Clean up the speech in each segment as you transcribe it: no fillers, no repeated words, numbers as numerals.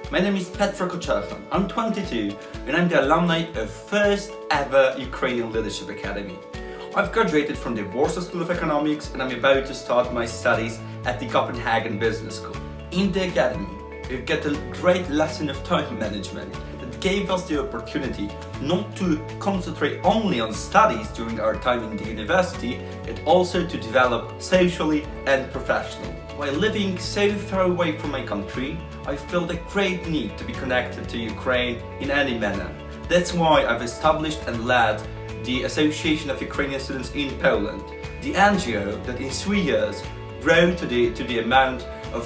My name is Petro Kocherhan. I'm 22 and I'm the alumni of first ever Ukrainian Leadership Academy. I've graduated from the Warsaw School of Economics and I'm about to start my studies at the Copenhagen Business School. In the academy, we've got a great lesson of time management that gave us the opportunity not to concentrate only on studies during our time in the university, but also to develop socially and professionally. While living so far away from my country, I felt a great need to be connected to Ukraine in any manner. That's why I've established and led the Association of Ukrainian Students in Poland, the NGO that in 3 years grew to the amount of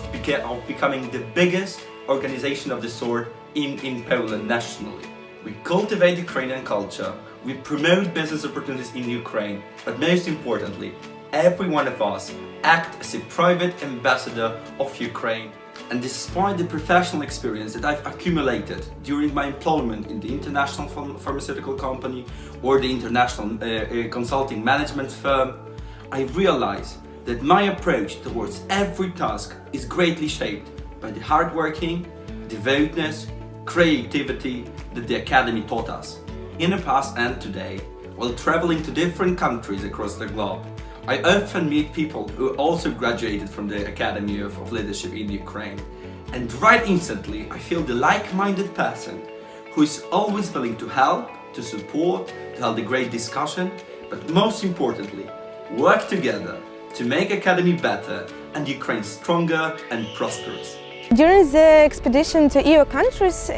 becoming the biggest organization of the sort in Poland nationally. We cultivate Ukrainian culture, we promote business opportunities in Ukraine, but most importantly, every one of us act as a private ambassador of Ukraine. And despite the professional experience that I've accumulated during my employment in the international pharmaceutical company or the international consulting management firm, I realize that my approach towards every task is greatly shaped by the hardworking, devoutness, creativity that the Academy taught us. In the past and today, while traveling to different countries across the globe, I often meet people who also graduated from the Academy of Leadership in Ukraine. And right instantly, I feel the like-minded person who is always willing to help, to support, to hold a great discussion, but most importantly, work together to make Academy better and Ukraine stronger and prosperous. During the expedition to EU countries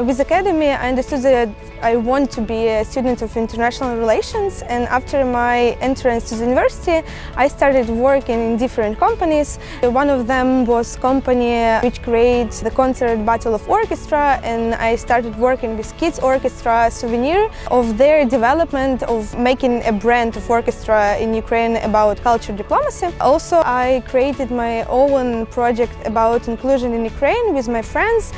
with Academy, I understood that I want to be a student of international relations, and after my entrance to the university, I started working in different companies. One of them was a company which creates the concert Battle of Orchestra, and I started working with Kids Orchestra, souvenir of their development of making a brand of orchestra in Ukraine about culture diplomacy. Also, I created my own project about inclusion in Ukraine with my friends.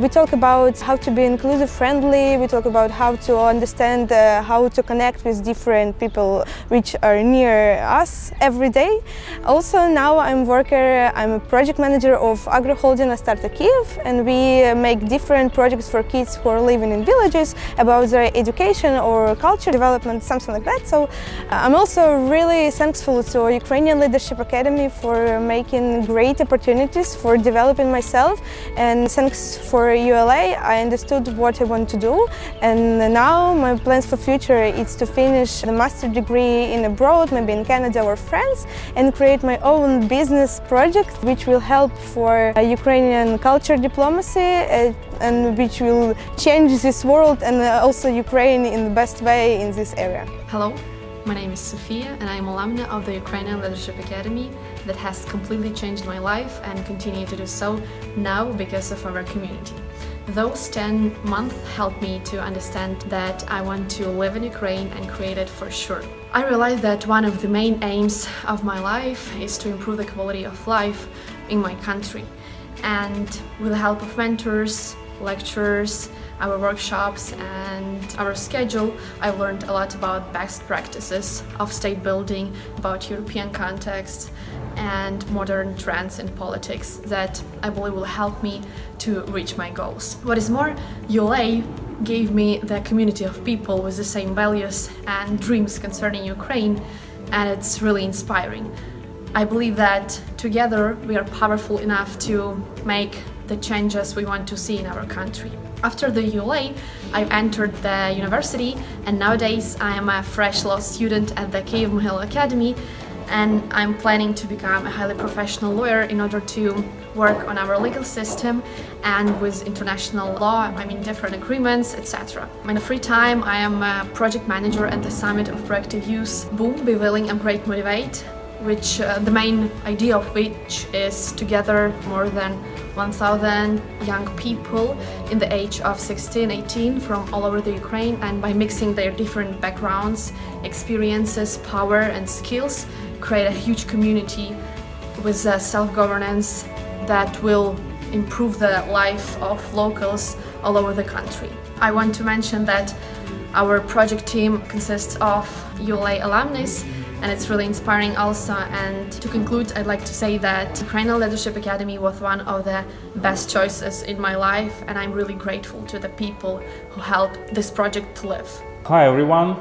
We talk about how to be inclusive friendly, we talk about how to understand how to connect with different people which are near us every day. Also now I'm a project manager of Agro Holding Astarta Kyiv, and we make different projects for kids who are living in villages about their education or culture development, something like that. So I'm also really thankful to Ukrainian Leadership Academy for making great opportunities for developing myself, and thanks for ULA I understood what I want to do, and now my plans for future is to finish the master degree in abroad, maybe in Canada or France, and create my own business project which will help for Ukrainian culture diplomacy and which will change this world and also Ukraine in the best way in this area. Hello, my name is Sofia and I am alumna of the Ukrainian Leadership Academy that has completely changed my life and continue to do so now because of our community. Those 10 months helped me to understand that I want to live in Ukraine and create it for sure. I realized that one of the main aims of my life is to improve the quality of life in my country. And with the help of mentors, lecturers, our workshops and our schedule, I learned a lot about best practices of state building, about European context and modern trends in politics that I believe will help me to reach my goals. What is more, ULA gave me the community of people with the same values and dreams concerning Ukraine, and it's really inspiring. I believe that together we are powerful enough to make the changes we want to see in our country. After the ULA, I entered the university, and nowadays I am a fresh law student at the Kyiv-Mohyla Academy, and I'm planning to become a highly professional lawyer in order to work on our legal system and with international law, different agreements, etc. In the free time, I am a project manager at the Summit of Proactive Youth, Boom, Be Willing, Embrace, Motivate, which the main idea of which is to gather more than 1,000 young people in the age of 16, 18 from all over the Ukraine, and by mixing their different backgrounds, experiences, power and skills, create a huge community with self-governance that will improve the life of locals all over the country. I want to mention that our project team consists of ULA alumnus and it's really inspiring also. And to conclude, I'd like to say that Ukrainian Leadership Academy was one of the best choices in my life, and I'm really grateful to the people who helped this project to live. Hi everyone,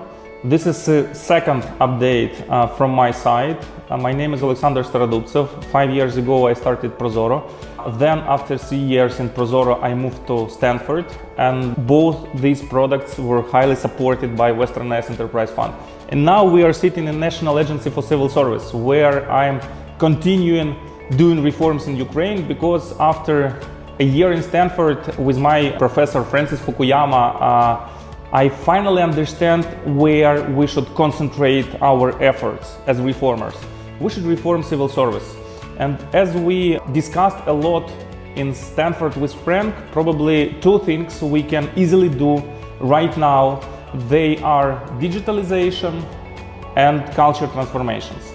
this is the second update from my side. My name is Alexander Starodubtsev. 5 years ago I started Prozoro. Then after 3 years in Prozoro I moved to Stanford, and both these products were highly supported by WNISEF Enterprise Fund. And now we are sitting in National Agency for Civil Service, where I am continuing doing reforms in Ukraine, because after a year in Stanford with my professor Francis Fukuyama, I finally understand where we should concentrate our efforts as reformers. We should reform civil service. And as we discussed a lot in Stanford with Frank, probably two things we can easily do right now. They are digitalization and culture transformations.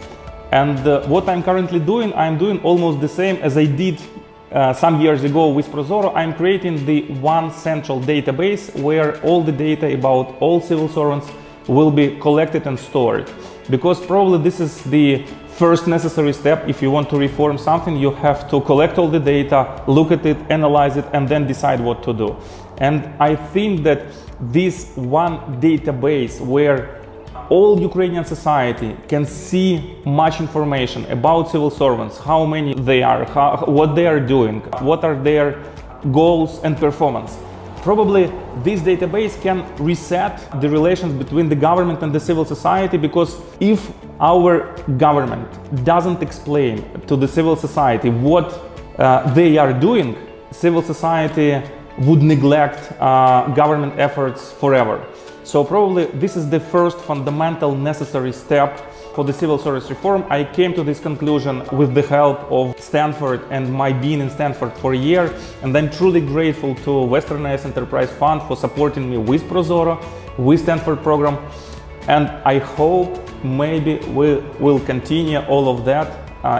And what I'm currently doing, I'm doing almost the same as I did some years ago with Prozoro. I'm creating the one central database where all the data about all civil servants will be collected and stored. Because probably this is the first necessary step. If you want to reform something, you have to collect all the data, look at it, analyze it, and then decide what to do. And I think that this one database where all Ukrainian society can see much information about civil servants, how many they are, what they are doing, what are their goals and performance. Probably this database can reset the relations between the government and the civil society, because if our government doesn't explain to the civil society what they are doing, civil society would neglect government efforts forever. So probably this is the first fundamental necessary step for the civil service reform. I came to this conclusion with the help of Stanford and my being in Stanford for a year, and I'm truly grateful to WNISEF Enterprise Fund for supporting me with Prozoro, with Stanford program, and I hope maybe we will continue all of that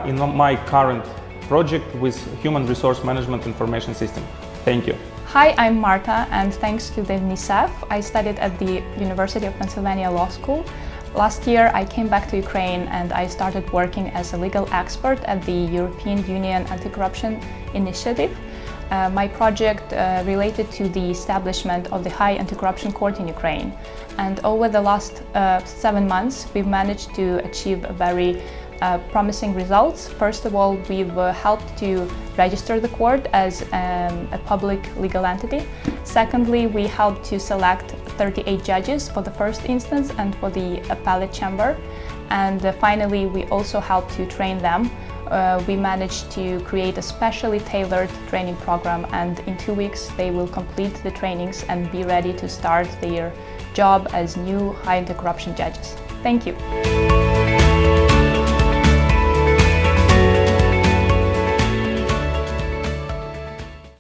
in my current project with Human Resource Management Information System. Thank you. Hi, I'm Marta, and thanks to the WNISEF, I studied at the University of Pennsylvania Law School. Last year, I came back to Ukraine and I started working as a legal expert at the European Union Anti-Corruption Initiative. My project related to the establishment of the High Anti-Corruption Court in Ukraine. And over the last 7 months, we've managed to achieve very promising results. First of all, we've helped to register the court as a public legal entity. Secondly, we helped to select 38 judges for the first instance and for the appellate chamber. And finally, we also helped to train them. We managed to create a specially tailored training program, and in 2 weeks they will complete the trainings and be ready to start their job as new high anti-corruption judges. Thank you.